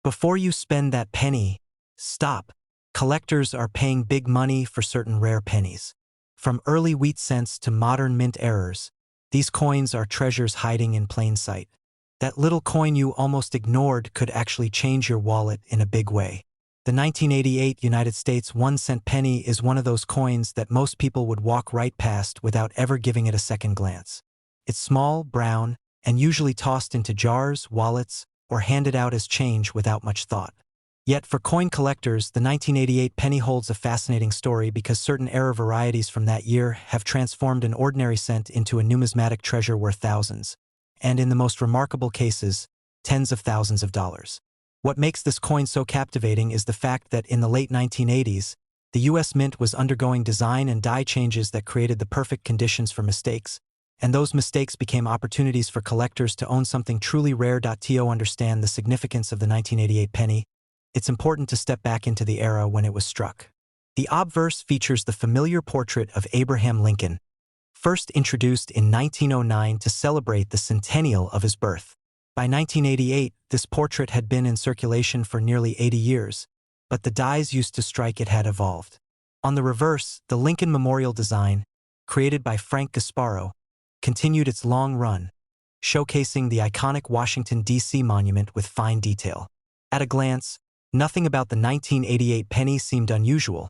Before you spend that penny, stop. Collectors are paying big money for certain rare pennies. From early wheat cents to modern mint errors, these coins are treasures hiding in plain sight. That little coin you almost ignored could actually change your wallet in a big way. The 1988 United States 1-cent penny is one of those coins that most people would walk right past without ever giving it a second glance. It's small, brown, and usually tossed into jars, wallets, or handed out as change without much thought. Yet for coin collectors, the 1988 penny holds a fascinating story because certain error varieties from that year have transformed an ordinary cent into a numismatic treasure worth thousands, and in the most remarkable cases, tens of thousands of dollars. What makes this coin so captivating is the fact that in the late 1980s, the US Mint was undergoing design and die changes that created the perfect conditions for mistakes, and those mistakes became opportunities for collectors to own something truly rare. To understand the significance of the 1988 penny, it's important to step back into the era when it was struck. The obverse features the familiar portrait of Abraham Lincoln, first introduced in 1909 to celebrate the centennial of his birth. By 1988, this portrait had been in circulation for nearly 80 years, but the dies used to strike it had evolved. On the reverse, the Lincoln Memorial design, created by Frank Gasparo, continued its long run, showcasing the iconic Washington, D.C. monument with fine detail. At a glance, nothing about the 1988 penny seemed unusual,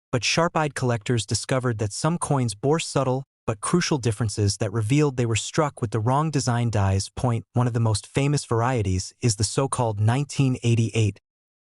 but sharp-eyed collectors discovered that some coins bore subtle but crucial differences that revealed they were struck with the wrong design dies. One of the most famous varieties is the so-called 1988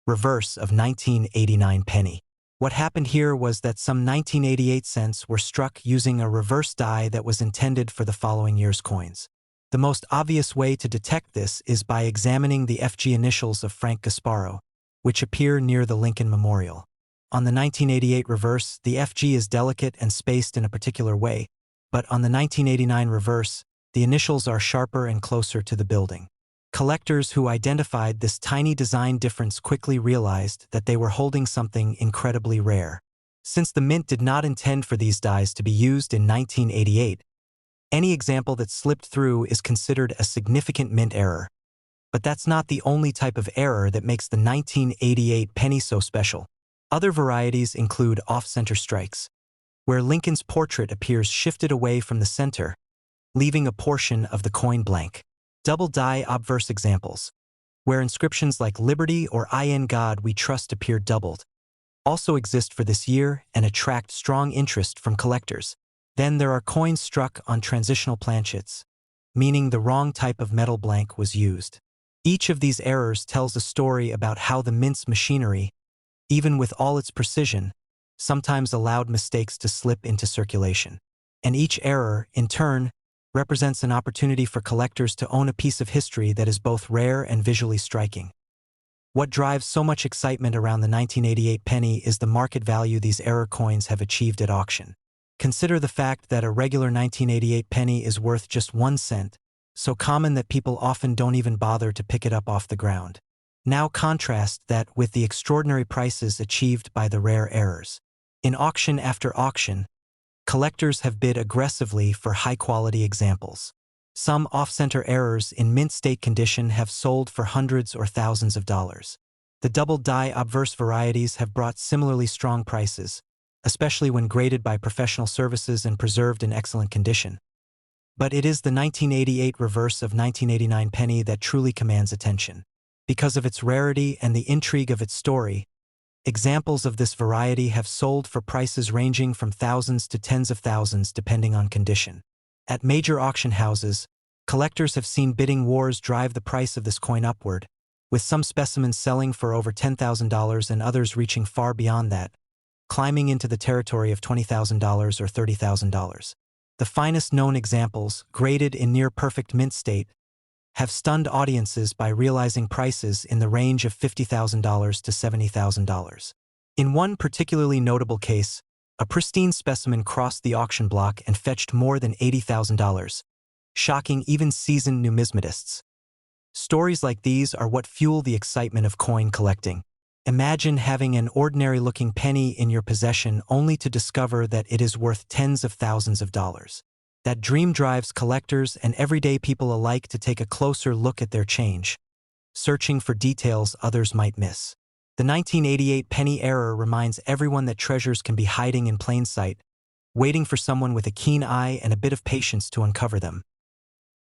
reverse of 1989 penny. What happened here was that some 1988 cents were struck using a reverse die that was intended for the following year's coins. The most obvious way to detect this is by examining the FG initials of Frank Gasparo, which appear near the Lincoln Memorial. On the 1988 reverse, the FG is delicate and spaced in a particular way, but on the 1989 reverse, the initials are sharper and closer to the building. Collectors who identified this tiny design difference quickly realized that they were holding something incredibly rare. Since the mint did not intend for these dies to be used in 1988, any example that slipped through is considered a significant mint error. But that's not the only type of error that makes the 1988 penny so special. Other varieties include off-center strikes, where Lincoln's portrait appears shifted away from the center, leaving a portion of the coin blank. Double die obverse examples, where inscriptions like Liberty or I in God We Trust appear doubled, also exist for this year and attract strong interest from collectors. Then there are coins struck on transitional planchets, meaning the wrong type of metal blank was used. Each of these errors tells a story about how the mint's machinery, even with all its precision, sometimes allowed mistakes to slip into circulation. And each error, in turn, represents an opportunity for collectors to own a piece of history that is both rare and visually striking. What drives so much excitement around the 1988 penny is the market value these error coins have achieved at auction. Consider the fact that a regular 1988 penny is worth just 1 cent, so common that people often don't even bother to pick it up off the ground. Now contrast that with the extraordinary prices achieved by the rare errors. In auction after auction, collectors have bid aggressively for high-quality examples. Some off-center errors in mint state condition have sold for hundreds or thousands of dollars. The double die obverse varieties have brought similarly strong prices, especially when graded by professional services and preserved in excellent condition. But it is the 1988 reverse of 1989 penny that truly commands attention. Because of its rarity and the intrigue of its story, examples of this variety have sold for prices ranging from thousands to tens of thousands depending on condition. At major auction houses, collectors have seen bidding wars drive the price of this coin upward, with some specimens selling for over $10,000 and others reaching far beyond that, climbing into the territory of $20,000 or $30,000. The finest known examples, graded in near-perfect mint state, have stunned audiences by realizing prices in the range of $50,000 to $70,000. In one particularly notable case, a pristine specimen crossed the auction block and fetched more than $80,000, shocking even seasoned numismatists. Stories like these are what fuel the excitement of coin collecting. Imagine having an ordinary-looking penny in your possession only to discover that it is worth tens of thousands of dollars. That dream drives collectors and everyday people alike to take a closer look at their change. searching for details others might miss. The 1988 penny error reminds everyone that treasures can be hiding in plain sight, waiting for someone with a keen eye and a bit of patience to uncover them.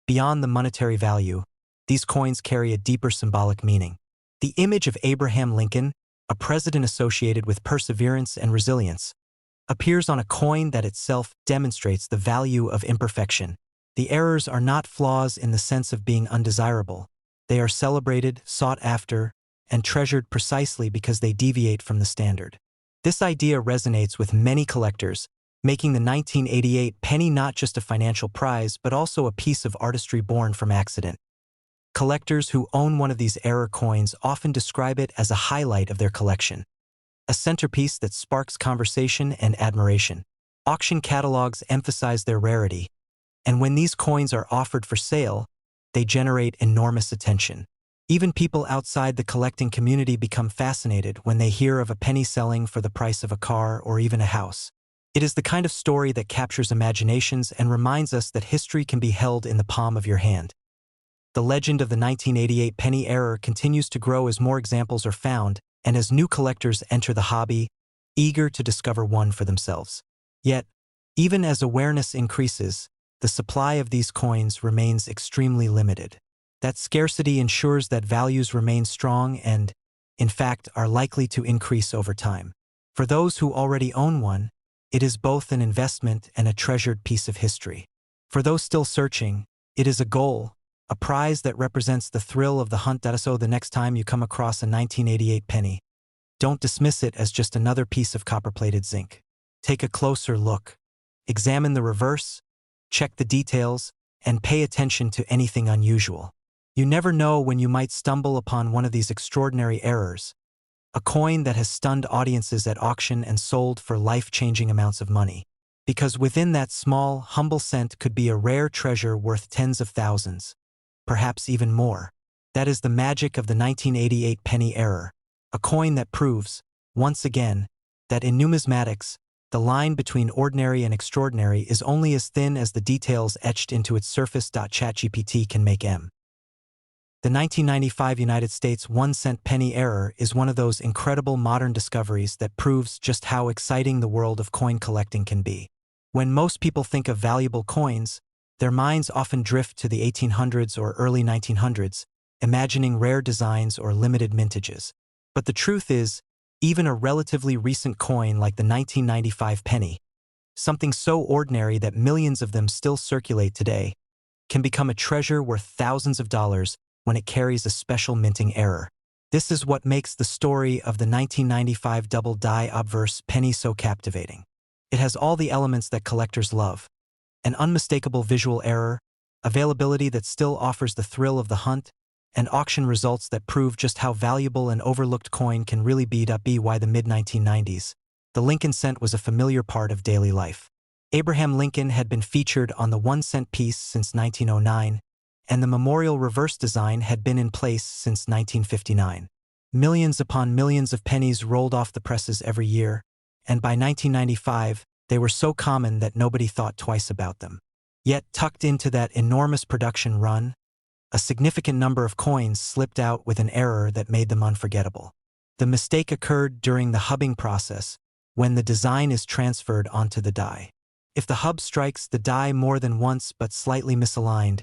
Beyond the monetary value, these coins carry a deeper symbolic meaning. The image of Abraham Lincoln, a president associated with perseverance and resilience, appears on a coin that itself demonstrates the value of imperfection. The errors are not flaws in the sense of being undesirable. They are celebrated, sought after, and treasured precisely because they deviate from the standard. This idea resonates with many collectors, making the 1988 penny not just a financial prize but also a piece of artistry born from accident. Collectors who own one of these error coins often describe it as a highlight of their collection, a centerpiece that sparks conversation and admiration. Auction catalogs emphasize their rarity, and when these coins are offered for sale, they generate enormous attention. Even people outside the collecting community become fascinated when they hear of a penny selling for the price of a car or even a house. It is the kind of story that captures imaginations and reminds us that history can be held in the palm of your hand. The legend of the 1988 penny error continues to grow as more examples are found and as new collectors enter the hobby, eager to discover one for themselves. Yet, even as awareness increases, the supply of these coins remains extremely limited. That scarcity ensures that values remain strong and, in fact, are likely to increase over time. For those who already own one, it is both an investment and a treasured piece of history. For those still searching, it is a goal, a prize that represents the thrill of the hunt. So the next time you come across a 1988 penny, don't dismiss it as just another piece of copper-plated zinc. Take a closer look. Examine the reverse, check the details, and pay attention to anything unusual. You never know when you might stumble upon one of these extraordinary errors, a coin that has stunned audiences at auction and sold for life-changing amounts of money. Because within that small, humble cent could be a rare treasure worth tens of thousands, perhaps even more. That is the magic of the 1988 penny error, a coin that proves, once again, that in numismatics, the line between ordinary and extraordinary is only as thin as the details etched into its surface. ChatGPT can make M. The 1995 United States 1-cent penny error is one of those incredible modern discoveries that proves just how exciting the world of coin collecting can be. When most people think of valuable coins, their minds often drift to the 1800s or early 1900s, imagining rare designs or limited mintages. But the truth is, even a relatively recent coin like the 1995 penny, something so ordinary that millions of them still circulate today, can become a treasure worth thousands of dollars when it carries a special minting error. This is what makes the story of the 1995 double die obverse penny so captivating. It has all the elements that collectors love: an unmistakable visual error, availability that still offers the thrill of the hunt, and auction results that prove just how valuable an overlooked coin can really be. By the mid-1990s, the Lincoln cent was a familiar part of daily life. Abraham Lincoln had been featured on the 1-cent piece since 1909, and the memorial reverse design had been in place since 1959. Millions upon millions of pennies rolled off the presses every year, and by 1995, they were so common that nobody thought twice about them. Yet, tucked into that enormous production run, a significant number of coins slipped out with an error that made them unforgettable. The mistake occurred during the hubbing process, when the design is transferred onto the die. If the hub strikes the die more than once but slightly misaligned,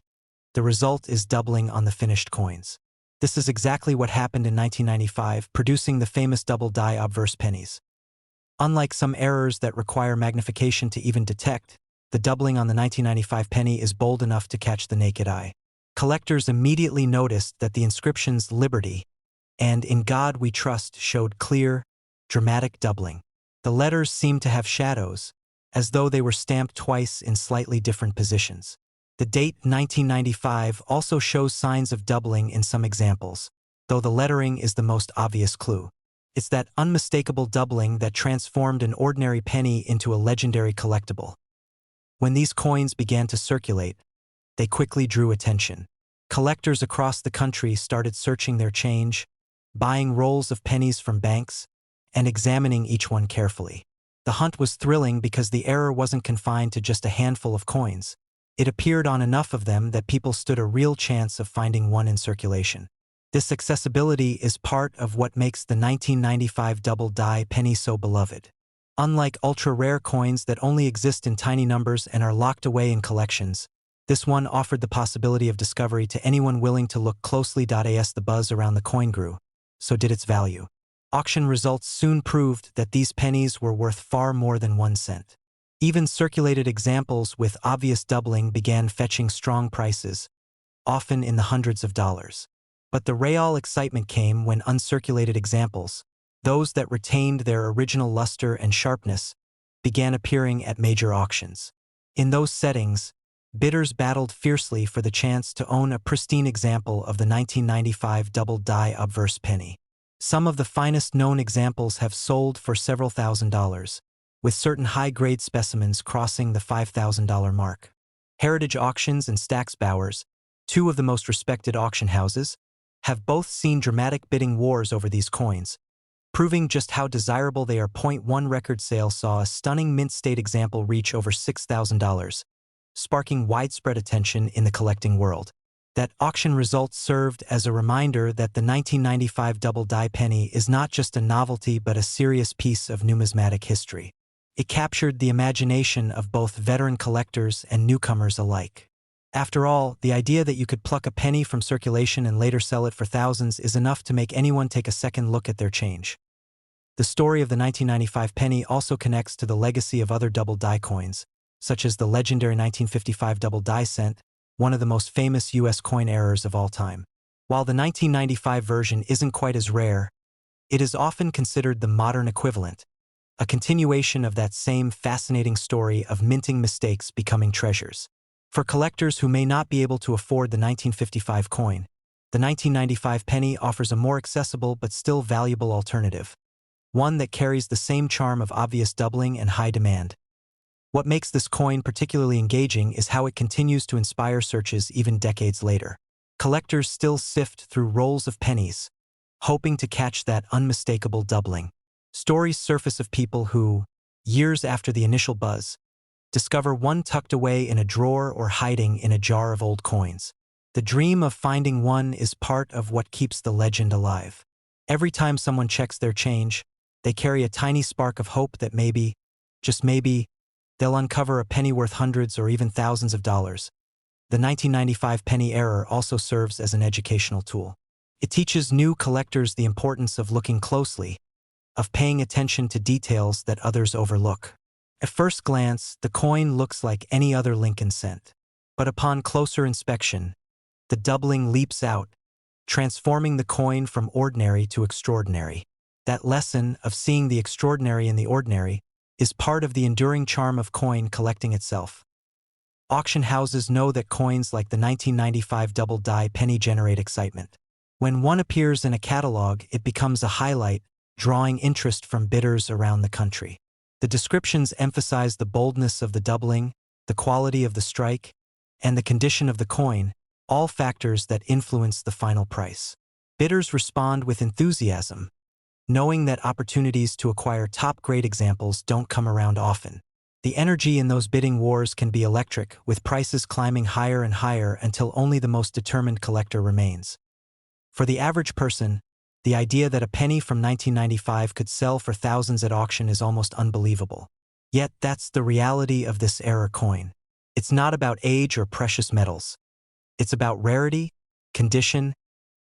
the result is doubling on the finished coins. This is exactly what happened in 1995, producing the famous double die obverse pennies. Unlike some errors that require magnification to even detect, the doubling on the 1995 penny is bold enough to catch the naked eye. Collectors immediately noticed that the inscriptions "Liberty" and "In God We Trust" showed clear, dramatic doubling. The letters seemed to have shadows, as though they were stamped twice in slightly different positions. The date 1995 also shows signs of doubling in some examples, though the lettering is the most obvious clue. It's that unmistakable doubling that transformed an ordinary penny into a legendary collectible. When these coins began to circulate, they quickly drew attention. Collectors across the country started searching their change, buying rolls of pennies from banks, and examining each one carefully. The hunt was thrilling because the error wasn't confined to just a handful of coins. It appeared on enough of them that people stood a real chance of finding one in circulation. This accessibility is part of what makes the 1995 double die penny so beloved. Unlike ultra-rare coins that only exist in tiny numbers and are locked away in collections, this one offered the possibility of discovery to anyone willing to look closely. As the buzz around the coin grew, so did its value. Auction results soon proved that these pennies were worth far more than 1 cent. Even circulated examples with obvious doubling began fetching strong prices, often in the hundreds of dollars. But the real excitement came when uncirculated examples, those that retained their original luster and sharpness, began appearing at major auctions. In those settings, bidders battled fiercely for the chance to own a pristine example of the 1995 double die obverse penny. Some of the finest known examples have sold for several $1,000s, with certain high-grade specimens crossing the $5,000 mark. Heritage Auctions and Stack's Bowers, two of the most respected auction houses, have both seen dramatic bidding wars over these coins, proving just how desirable they are. One record sale saw a stunning mint state example reach over $6,000, sparking widespread attention in the collecting world. That auction result served as a reminder that the 1995 double die penny is not just a novelty but a serious piece of numismatic history. It captured the imagination of both veteran collectors and newcomers alike. After all, the idea that you could pluck a penny from circulation and later sell it for thousands is enough to make anyone take a second look at their change. The story of the 1995 penny also connects to the legacy of other double die coins, such as the legendary 1955 double die cent, one of the most famous U.S. coin errors of all time. While the 1995 version isn't quite as rare, it is often considered the modern equivalent, a continuation of that same fascinating story of minting mistakes becoming treasures. For collectors who may not be able to afford the 1955 coin, the 1995 penny offers a more accessible but still valuable alternative, one that carries the same charm of obvious doubling and high demand. What makes this coin particularly engaging is how it continues to inspire searches even decades later. Collectors still sift through rolls of pennies, hoping to catch that unmistakable doubling. Stories surface of people who, years after the initial buzz, discover one tucked away in a drawer or hiding in a jar of old coins. The dream of finding one is part of what keeps the legend alive. Every time someone checks their change, they carry a tiny spark of hope that maybe, just maybe, they'll uncover a penny worth hundreds or even thousands of dollars. The 1995 penny error also serves as an educational tool. It teaches new collectors the importance of looking closely, of paying attention to details that others overlook. At first glance, the coin looks like any other Lincoln cent. But upon closer inspection, the doubling leaps out, transforming the coin from ordinary to extraordinary. That lesson of seeing the extraordinary in the ordinary is part of the enduring charm of coin collecting itself. Auction houses know that coins like the 1995 double die penny generate excitement. When one appears in a catalog, it becomes a highlight, drawing interest from bidders around the country. The descriptions emphasize the boldness of the doubling, the quality of the strike, and the condition of the coin, all factors that influence the final price. Bidders respond with enthusiasm, knowing that opportunities to acquire top-grade examples don't come around often. The energy in those bidding wars can be electric, with prices climbing higher and higher until only the most determined collector remains. For the average person, the idea that a penny from 1995 could sell for thousands at auction is almost unbelievable. Yet that's the reality of this era coin. It's not about age or precious metals. It's about rarity, condition,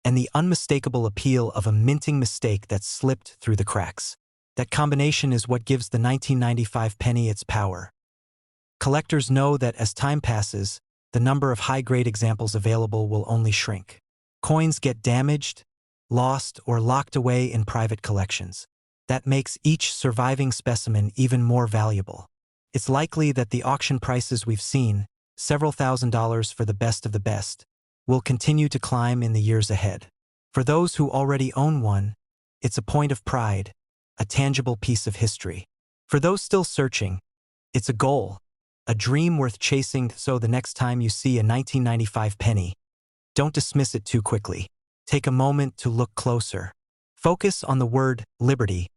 and the unmistakable appeal of a minting mistake that slipped through the cracks. That combination is what gives the 1995 penny its power. Collectors know that as time passes, the number of high-grade examples available will only shrink. Coins get damaged, lost, or locked away in private collections. That makes each surviving specimen even more valuable. It's likely that the auction prices we've seen, several $1,000s for the best of the best, will continue to climb in the years ahead. For those who already own one, it's a point of pride, a tangible piece of history. For those still searching, it's a goal, a dream worth chasing. So the next time you see a 1995 penny, don't dismiss it too quickly. Take a moment to look closer. Focus on the word liberty,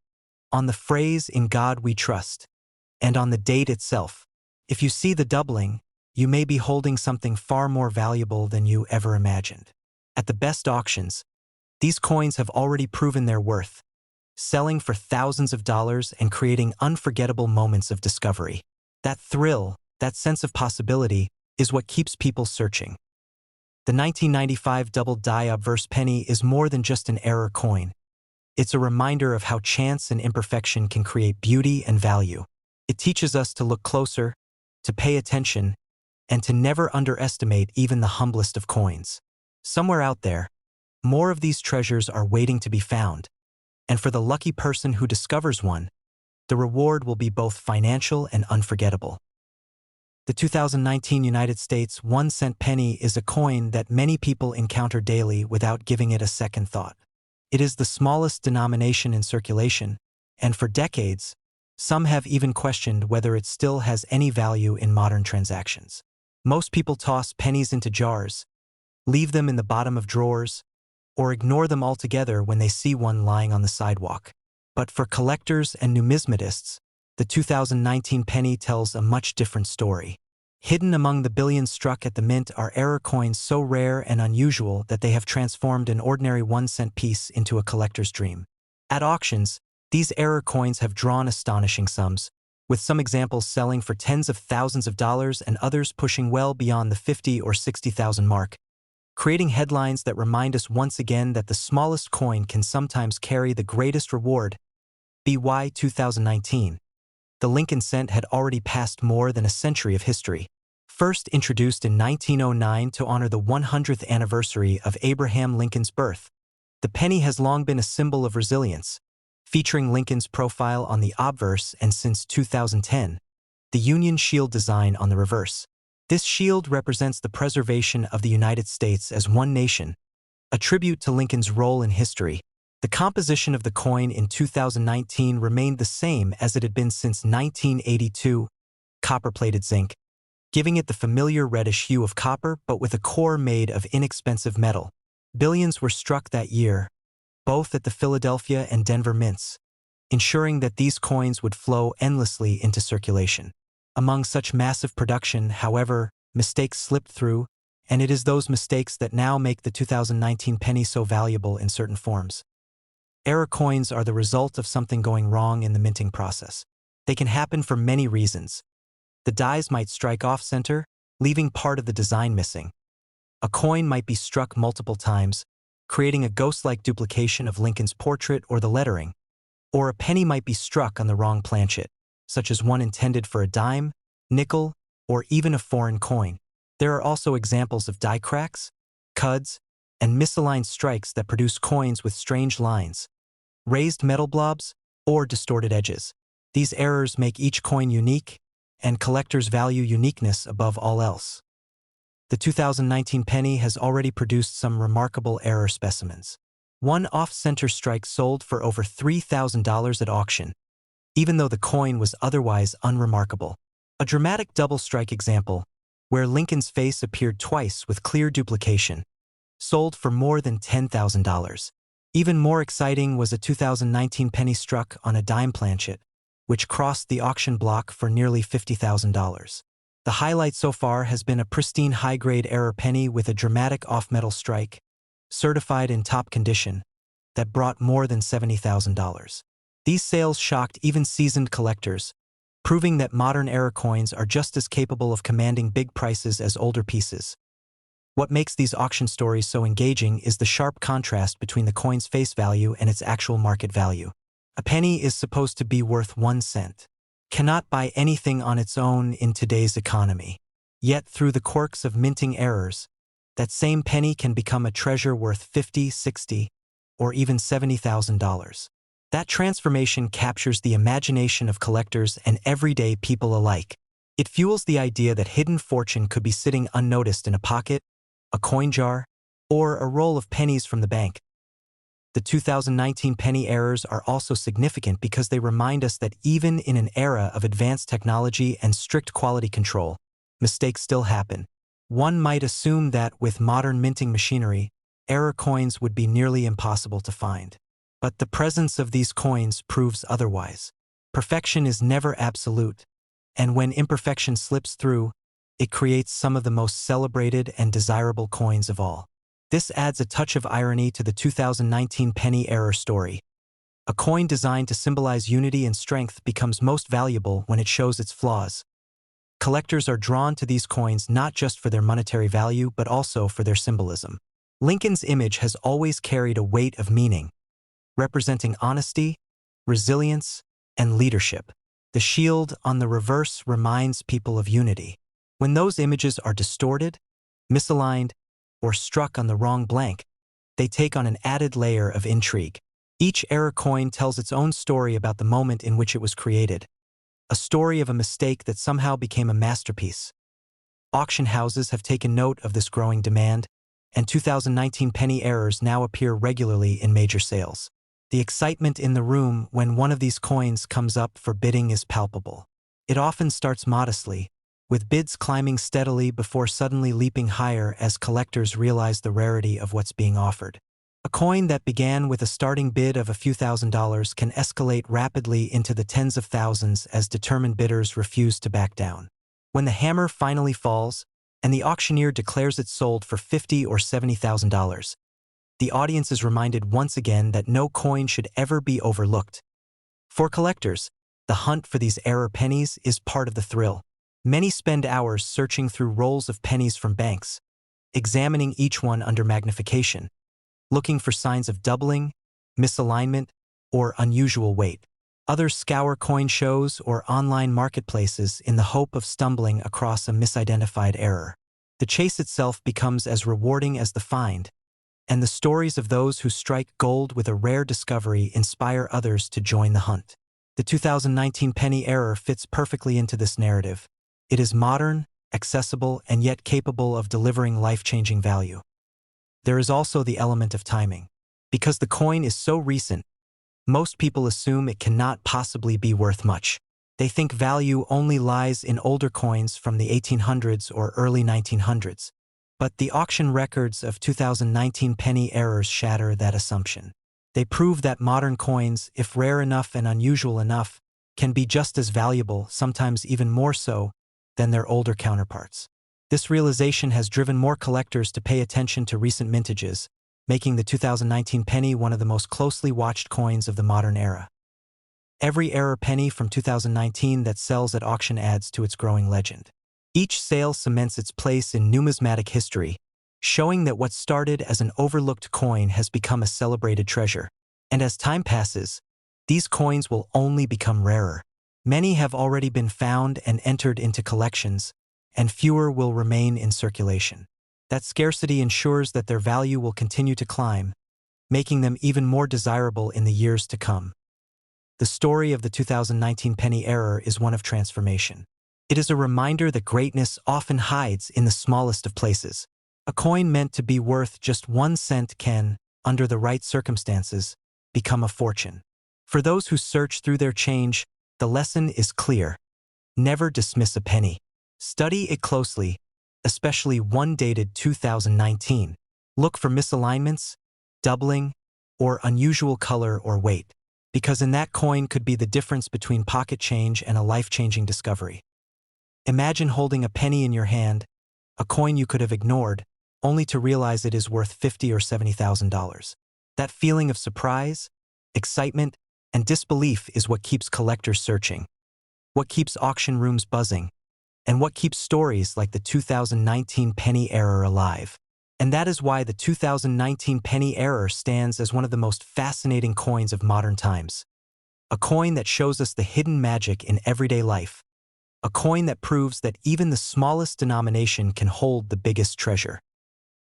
on the phrase "in God we trust," and on the date itself. If you see the doubling, you may be holding something far more valuable than you ever imagined. At the best auctions, These coins have already proven their worth, selling for thousands of dollars and creating unforgettable moments of discovery. That thrill, that sense of possibility, is what keeps people searching. The 1995 double die obverse penny is more than just an error coin. It's a reminder of how chance and imperfection can create beauty and value. It teaches us to look closer, to pay attention, and to never underestimate even the humblest of coins. Somewhere out there, more of these treasures are waiting to be found, and for the lucky person who discovers one, the reward will be both financial and unforgettable. The 2019 United States 1-cent penny is a coin that many people encounter daily without giving it a second thought. It is the smallest denomination in circulation, and for decades, some have even questioned whether it still has any value in modern transactions. Most people toss pennies into jars, leave them in the bottom of drawers, or ignore them altogether when they see one lying on the sidewalk. But for collectors and numismatists, the 2019 penny tells a much different story. Hidden among the billions struck at the mint are error coins so rare and unusual that they have transformed an ordinary 1-cent piece into a collector's dream. At auctions, these error coins have drawn astonishing sums, with some examples selling for tens of thousands of dollars and others pushing well beyond the $50,000 or $60,000 mark, creating headlines that remind us once again that the smallest coin can sometimes carry the greatest reward. BY 2019. The Lincoln cent had already passed more than a century of history. First introduced in 1909 to honor the 100th anniversary of Abraham Lincoln's birth, the penny has long been a symbol of resilience, featuring Lincoln's profile on the obverse and since 2010, the Union Shield design on the reverse. This shield represents the preservation of the United States as one nation, a tribute to Lincoln's role in history. The composition of the coin in 2019 remained the same as it had been since 1982, copper-plated zinc, giving it the familiar reddish hue of copper but with a core made of inexpensive metal. Billions were struck that year, both at the Philadelphia and Denver mints, ensuring that these coins would flow endlessly into circulation. Among such massive production, however, mistakes slipped through, and it is those mistakes that now make the 2019 penny so valuable in certain forms. Error coins are the result of something going wrong in the minting process. They can happen for many reasons. The dies might strike off-center, leaving part of the design missing. A coin might be struck multiple times, creating a ghost-like duplication of Lincoln's portrait or the lettering. Or a penny might be struck on the wrong planchet, such as one intended for a dime, nickel, or even a foreign coin. There are also examples of die cracks, cuds, and misaligned strikes that produce coins with strange lines, raised metal blobs, or distorted edges. These errors make each coin unique, and collectors value uniqueness above all else. The 2019 penny has already produced some remarkable error specimens. One off-center strike sold for over $3,000 at auction, even though the coin was otherwise unremarkable. A dramatic double strike example, where Lincoln's face appeared twice with clear duplication, sold for more than $10,000. Even more exciting was a 2019 penny struck on a dime planchet, which crossed the auction block for nearly $50,000. The highlight so far has been a pristine high-grade error penny with a dramatic off-metal strike, certified in top condition, that brought more than $70,000. These sales shocked even seasoned collectors, proving that modern error coins are just as capable of commanding big prices as older pieces. What makes these auction stories so engaging is the sharp contrast between the coin's face value and its actual market value. A penny is supposed to be worth 1 cent. Cannot buy anything on its own in today's economy. Yet through the quirks of minting errors, that same penny can become a treasure worth $50,000, $60,000, or even $70,000. That transformation captures the imagination of collectors and everyday people alike. It fuels the idea that hidden fortune could be sitting unnoticed in a pocket, a coin jar, or a roll of pennies from the bank. The 2019 penny errors are also significant because they remind us that even in an era of advanced technology and strict quality control, mistakes still happen. One might assume that with modern minting machinery, error coins would be nearly impossible to find. But the presence of these coins proves otherwise. Perfection is never absolute, and when imperfection slips through, it creates some of the most celebrated and desirable coins of all. This adds a touch of irony to the 2019 penny error story. A coin designed to symbolize unity and strength becomes most valuable when it shows its flaws. Collectors are drawn to these coins not just for their monetary value but also for their symbolism. Lincoln's image has always carried a weight of meaning, representing honesty, resilience, and leadership. The shield on the reverse reminds people of unity. When those images are distorted, misaligned, or struck on the wrong blank, they take on an added layer of intrigue. Each error coin tells its own story about the moment in which it was created, a story of a mistake that somehow became a masterpiece. Auction houses have taken note of this growing demand, and 2019 penny errors now appear regularly in major sales. The excitement in the room when one of these coins comes up for bidding is palpable. It often starts modestly, with bids climbing steadily before suddenly leaping higher as collectors realize the rarity of what's being offered. A coin that began with a starting bid of a few $1,000s can escalate rapidly into the tens of thousands as determined bidders refuse to back down. When the hammer finally falls, and the auctioneer declares it sold for $50,000 or $70,000, the audience is reminded once again that no coin should ever be overlooked. For collectors, the hunt for these error pennies is part of the thrill. Many spend hours searching through rolls of pennies from banks, examining each one under magnification, looking for signs of doubling, misalignment, or unusual weight. Others scour coin shows or online marketplaces in the hope of stumbling across a misidentified error. The chase itself becomes as rewarding as the find, and the stories of those who strike gold with a rare discovery inspire others to join the hunt. The 2019 penny error fits perfectly into this narrative. It is modern, accessible, and yet capable of delivering life-changing value. There is also the element of timing. Because the coin is so recent, most people assume it cannot possibly be worth much. They think value only lies in older coins from the 1800s or early 1900s. But the auction records of 2019 penny errors shatter that assumption. They prove that modern coins, if rare enough and unusual enough, can be just as valuable, sometimes even more so, than their older counterparts. This realization has driven more collectors to pay attention to recent mintages, making the 2019 penny one of the most closely watched coins of the modern era. Every error penny from 2019 that sells at auction adds to its growing legend. Each sale cements its place in numismatic history, showing that what started as an overlooked coin has become a celebrated treasure. And as time passes, these coins will only become rarer. Many have already been found and entered into collections, and fewer will remain in circulation. That scarcity ensures that their value will continue to climb, making them even more desirable in the years to come. The story of the 2019 penny error is one of transformation. It is a reminder that greatness often hides in the smallest of places. A coin meant to be worth just 1 cent can, under the right circumstances, become a fortune. For those who search through their change, the lesson is clear. Never dismiss a penny. Study it closely, especially one dated 2019. Look for misalignments, doubling, or unusual color or weight, because in that coin could be the difference between pocket change and a life-changing discovery. Imagine holding a penny in your hand, a coin you could have ignored, only to realize it is worth $50,000 or $70,000. That feeling of surprise, excitement, and disbelief is what keeps collectors searching, what keeps auction rooms buzzing, and what keeps stories like the 2019 penny error alive. And that is why the 2019 penny error stands as one of the most fascinating coins of modern times. A coin that shows us the hidden magic in everyday life. A coin that proves that even the smallest denomination can hold the biggest treasure.